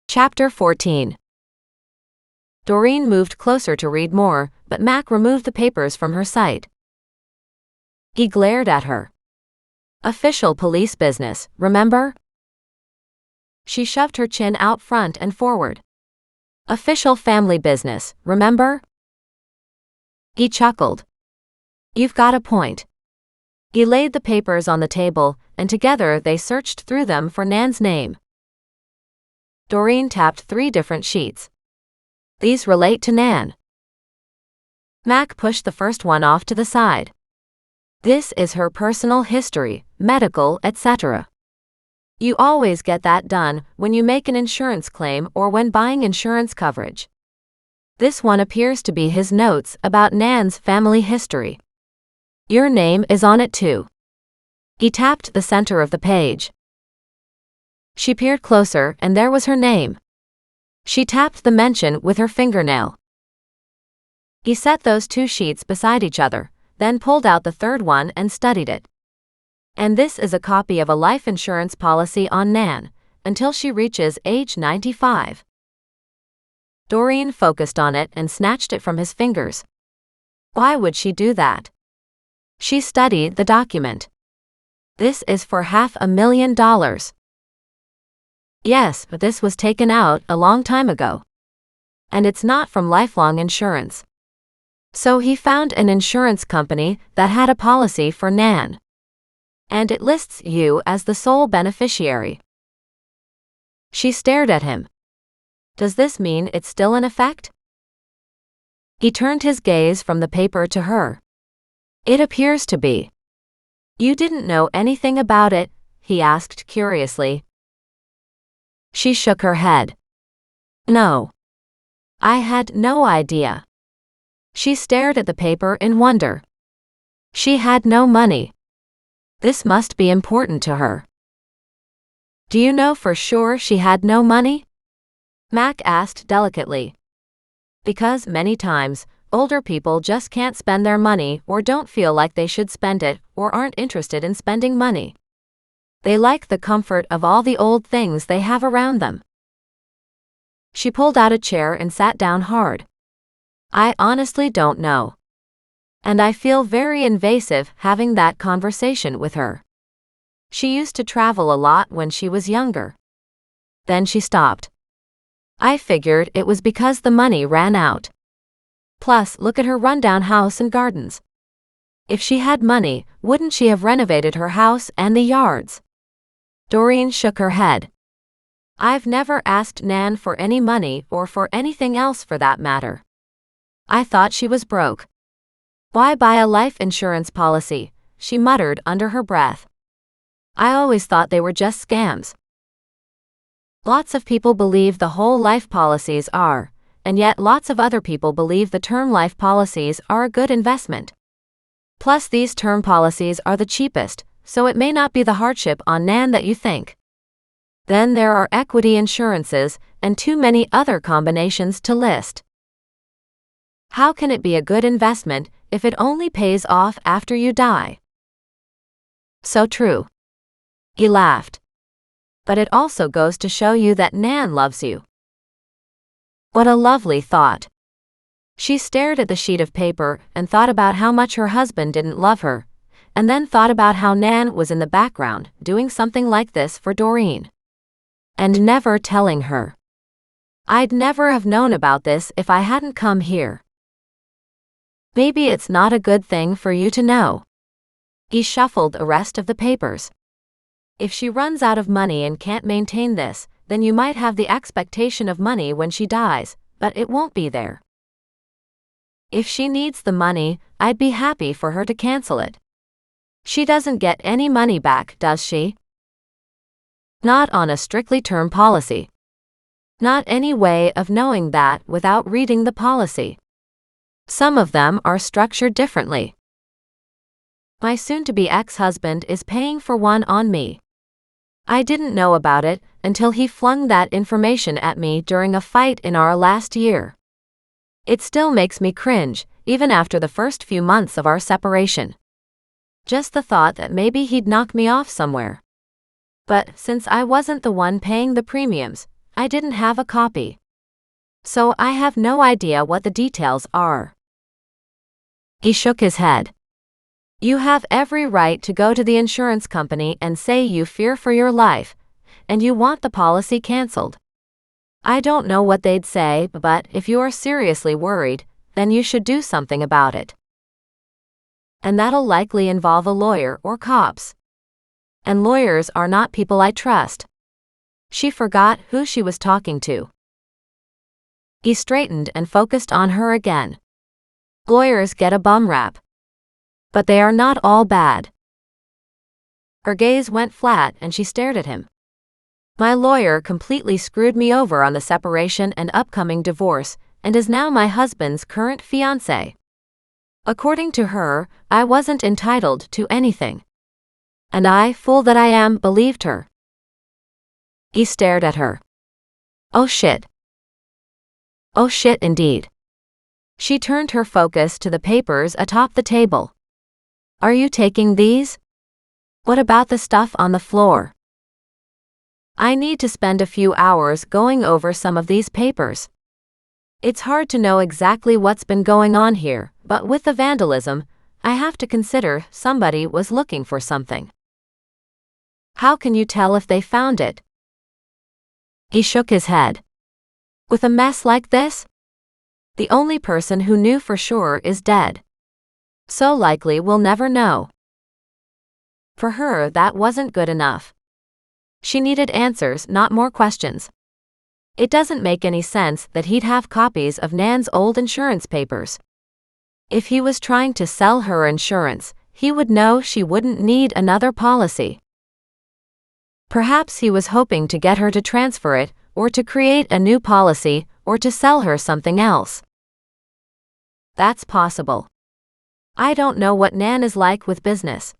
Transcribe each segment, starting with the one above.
Chapter 14. Doreen moved closer to read more, but Mac removed the papers from her sight. He glared at her. Official police business, remember? She shoved her chin out front and forward. Official family business, remember? He chuckled. You've got a point. He laid the papers on the table, and together they searched through them for Nan's name. Doreen tapped 3 different sheets. These relate to Nan. Mac pushed the first one off to the side. This is her personal history, medical, etc. You always get that done when you make an insurance claim or when buying insurance coverage. This one appears to be his notes about Nan's family history. Your name is on it too. He tapped the center of the page. She peered closer and there was her name. She tapped the mention with her fingernail. He set those 2 sheets beside each other, then pulled out the 3rd one and studied it. And this is a copy of a life insurance policy on Nan, until she reaches age 95. Doreen focused on it and snatched it from his fingers. Why would she do that? She studied the document. This is for $500,000. Yes, but this was taken out a long time ago. And it's not from lifelong insurance. So he found an insurance company that had a policy for Nan. And it lists you as the sole beneficiary. She stared at him. Does this mean it's still in effect? He turned his gaze from the paper to her. It appears to be. You didn't know anything about it? He asked curiously. She shook her head. No. I had no idea. She stared at the paper in wonder. She had no money. This must be important to her. Do you know for sure she had no money? Mac asked delicately. Because many times, older people just can't spend their money or don't feel like they should spend it or aren't interested in spending money. They like the comfort of all the old things they have around them. She pulled out a chair and sat down hard. I honestly don't know. And I feel very invasive having that conversation with her. She used to travel a lot when she was younger. Then she stopped. I figured it was because the money ran out. Plus, look at her rundown house and gardens. If she had money, wouldn't she have renovated her house and the yards? Doreen shook her head. I've never asked Nan for any money or for anything else for that matter. I thought she was broke. Why buy a life insurance policy? She muttered under her breath. I always thought they were just scams. Lots of people believe the whole life policies are, and yet lots of other people believe the term life policies are a good investment. Plus these term policies are the cheapest, so it may not be the hardship on Nan that you think. Then there are equity insurances, and too many other combinations to list. How can it be a good investment if it only pays off after you die? So true. He laughed. But it also goes to show you that Nan loves you. What a lovely thought. She stared at the sheet of paper and thought about how much her husband didn't love her, and then thought about how Nan was in the background doing something like this for Doreen. And never telling her. I'd never have known about this if I hadn't come here. Maybe it's not a good thing for you to know. He shuffled the rest of the papers. If she runs out of money and can't maintain this, then you might have the expectation of money when she dies, but it won't be there. If she needs the money, I'd be happy for her to cancel it. She doesn't get any money back, does she? Not on a strictly term policy. Not any way of knowing that without reading the policy. Some of them are structured differently. My soon-to-be ex-husband is paying for one on me. I didn't know about it until he flung that information at me during a fight in our last year. It still makes me cringe, even after the first few months of our separation. Just the thought that maybe he'd knock me off somewhere. But since I wasn't the one paying the premiums, I didn't have a copy. So I have no idea what the details are. He shook his head. You have every right to go to the insurance company and say you fear for your life, and you want the policy canceled. I don't know what they'd say, but if you are seriously worried, then you should do something about it. And that'll likely involve a lawyer or cops. And lawyers are not people I trust. She forgot who she was talking to. He straightened and focused on her again. Lawyers get a bum rap. But they are not all bad. Her gaze went flat and she stared at him. My lawyer completely screwed me over on the separation and upcoming divorce, and is now my husband's current fiancé. According to her, I wasn't entitled to anything. And I, fool that I am, believed her. He stared at her. Oh shit. Oh shit indeed. She turned her focus to the papers atop the table. Are you taking these? What about the stuff on the floor? I need to spend a few hours going over some of these papers. It's hard to know exactly what's been going on here, but with the vandalism, I have to consider somebody was looking for something. How can you tell if they found it? He shook his head. With a mess like this? The only person who knew for sure is dead. So likely we'll never know. For her, that wasn't good enough. She needed answers, not more questions. It doesn't make any sense that he'd have copies of Nan's old insurance papers. If he was trying to sell her insurance, he would know she wouldn't need another policy. Perhaps he was hoping to get her to transfer it, or to create a new policy, or to sell her something else. That's possible. I don't know what Nan is like with business.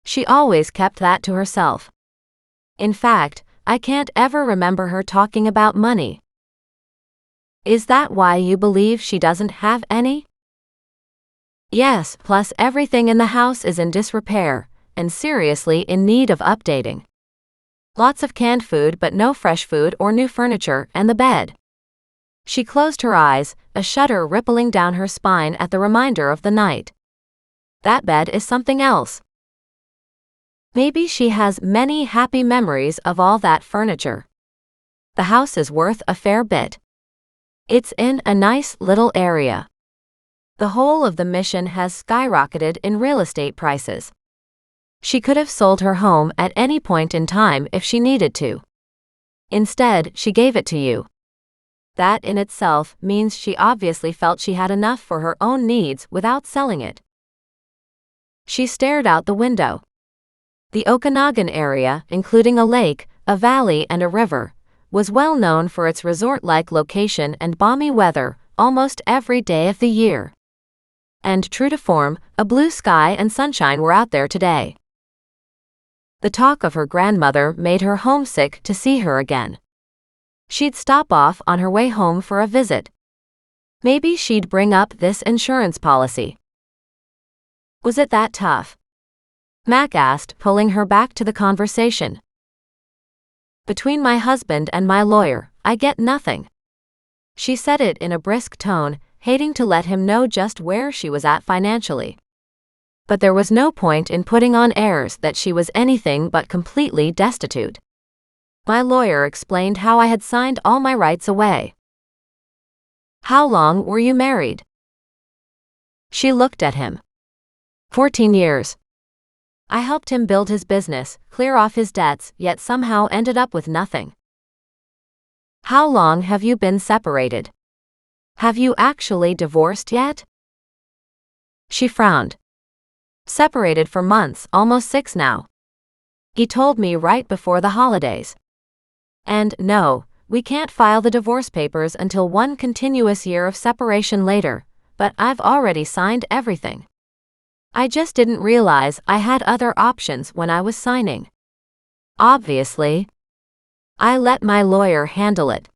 She always kept that to herself. In fact, I can't ever remember her talking about money. Is that why you believe she doesn't have any? Yes, plus everything in the house is in disrepair, and seriously in need of updating. Lots of canned food but no fresh food or new furniture, and the bed. She closed her eyes, a shudder rippling down her spine at the reminder of the night. That bed is something else. Maybe she has many happy memories of all that furniture. The house is worth a fair bit. It's in a nice little area. The whole of the mission has skyrocketed in real estate prices. She could have sold her home at any point in time if she needed to. Instead, she gave it to you. That in itself means she obviously felt she had enough for her own needs without selling it. She stared out the window. The Okanagan area, including a lake, a valley and a river, was well known for its resort-like location and balmy weather almost every day of the year. And true to form, a blue sky and sunshine were out there today. The talk of her grandmother made her homesick to see her again. She'd stop off on her way home for a visit. Maybe she'd bring up this insurance policy. Was it that tough? Mac asked, pulling her back to the conversation. Between my husband and my lawyer, I get nothing. She said it in a brisk tone, hating to let him know just where she was at financially. But there was no point in putting on airs that she was anything but completely destitute. My lawyer explained how I had signed all my rights away. How long were you married? She looked at him. 14 years. I helped him build his business, clear off his debts, yet somehow ended up with nothing. How long have you been separated? Have you actually divorced yet? She frowned. Separated for months, almost 6 now. He told me right before the holidays. And no, we can't file the divorce papers until one continuous year of separation later, but I've already signed everything. I just didn't realize I had other options when I was signing. Obviously. I let my lawyer handle it.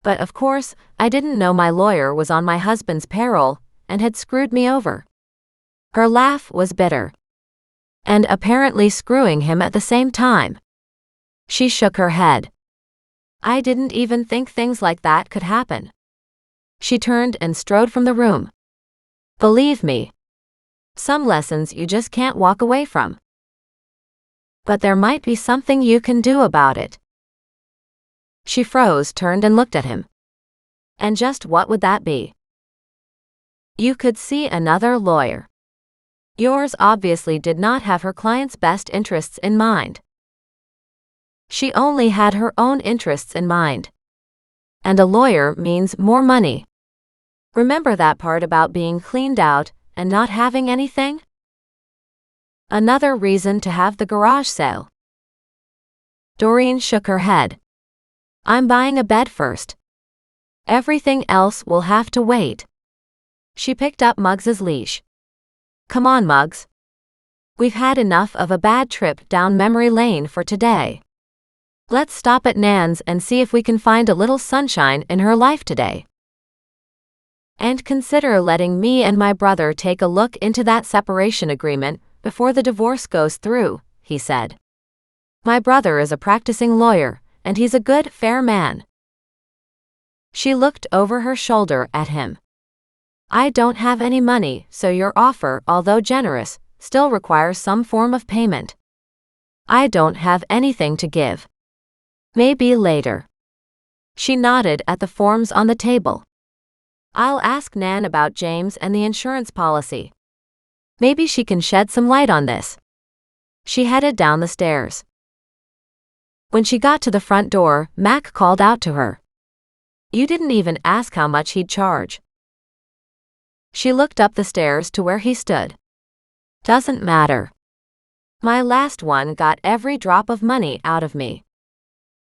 But of course, I didn't know my lawyer was on my husband's payroll and had screwed me over. Her laugh was bitter. And apparently screwing him at the same time. She shook her head. I didn't even think things like that could happen. She turned and strode from the room. Believe me, some lessons you just can't walk away from. But there might be something you can do about it. She froze, turned and looked at him. And just what would that be? You could see another lawyer. Yours obviously did not have her client's best interests in mind. She only had her own interests in mind. And a lawyer means more money. Remember that part about being cleaned out and not having anything? Another reason to have the garage sale. Doreen shook her head. I'm buying a bed first. Everything else will have to wait. She picked up Muggs's leash. Come on, Muggs. We've had enough of a bad trip down memory lane for today. Let's stop at Nan's and see if we can find a little sunshine in her life today. And consider letting me and my brother take a look into that separation agreement before the divorce goes through, he said. My brother is a practicing lawyer, and he's a good, fair man. She looked over her shoulder at him. I don't have any money, so your offer, although generous, still requires some form of payment. I don't have anything to give. Maybe later. She nodded at the forms on the table. I'll ask Nan about James and the insurance policy. Maybe she can shed some light on this. She headed down the stairs. When she got to the front door, Mac called out to her. You didn't even ask how much he'd charge. She looked up the stairs to where he stood. Doesn't matter. My last one got every drop of money out of me.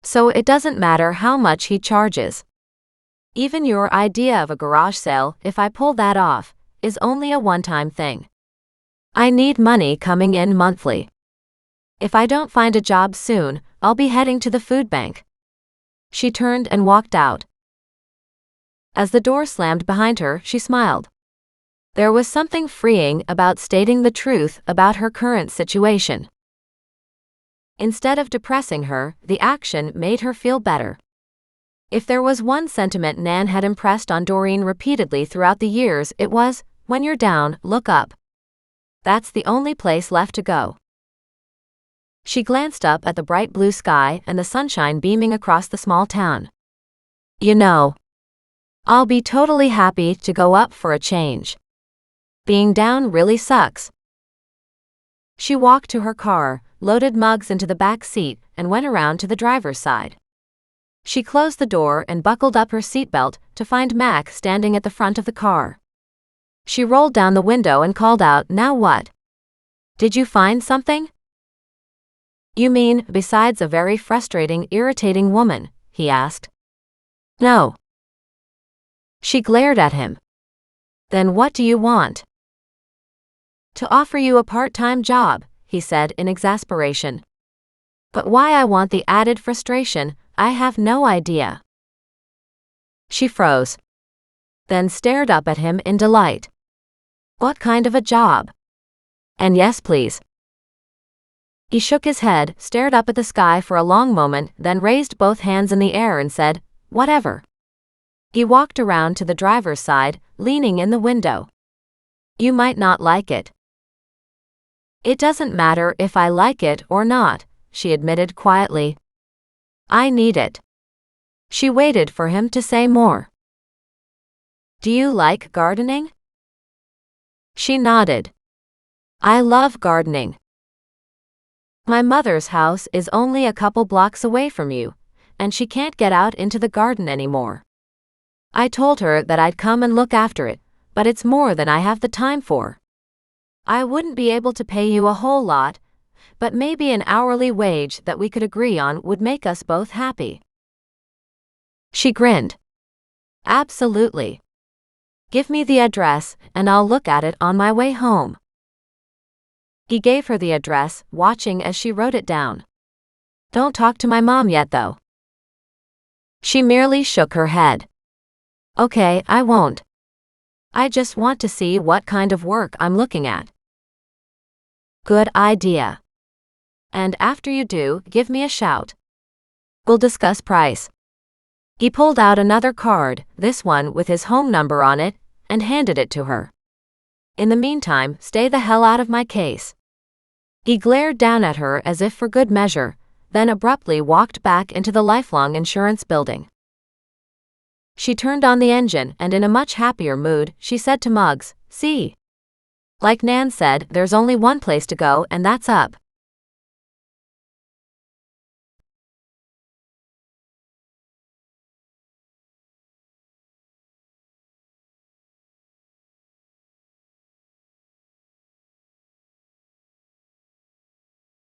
So it doesn't matter how much he charges. Even your idea of a garage sale, if I pull that off, is only a one-time thing. I need money coming in monthly. If I don't find a job soon, I'll be heading to the food bank. She turned and walked out. As the door slammed behind her, she smiled. There was something freeing about stating the truth about her current situation. Instead of depressing her, the action made her feel better. If there was one sentiment Nan had impressed on Doreen repeatedly throughout the years, it was, when you're down, look up. That's the only place left to go. She glanced up at the bright blue sky and the sunshine beaming across the small town. You know, I'll be totally happy to go up for a change. Being down really sucks. She walked to her car, loaded Muggs into the back seat, and went around to the driver's side. She closed the door and buckled up her seatbelt to find Mac standing at the front of the car. She rolled down the window and called out, "Now what? Did you find something?" "You mean, besides a very frustrating, irritating woman?" he asked. "No." She glared at him. "Then what do you want?" "To offer you a part-time job," he said in exasperation. "But why I want the added frustration, I have no idea." She froze. Then stared up at him in delight. "What kind of a job?" "And yes, please." He shook his head, stared up at the sky for a long moment, then raised both hands in the air and said, "Whatever." He walked around to the driver's side, leaning in the window. "You might not like it." "It doesn't matter if I like it or not," she admitted quietly. "I need it." She waited for him to say more. "Do you like gardening?" She nodded. "I love gardening." "My mother's house is only a couple blocks away from you, and she can't get out into the garden anymore. I told her that I'd come and look after it, but it's more than I have the time for. I wouldn't be able to pay you a whole lot, but maybe an hourly wage that we could agree on would make us both happy." She grinned. "Absolutely. Give me the address, and I'll look at it on my way home." He gave her the address, watching as she wrote it down. "Don't talk to my mom yet, though." She merely shook her head. "Okay, I won't. I just want to see what kind of work I'm looking at." "Good idea. And after you do, give me a shout. We'll discuss price." He pulled out another card, this one with his home number on it, and handed it to her. In the meantime, stay the hell out of my case. He glared down at her as if for good measure, then abruptly walked back into the Lifelong Insurance building. She turned on the engine and in a much happier mood, she said to Muggs, "See. Like Nan said, there's only one place to go and that's up."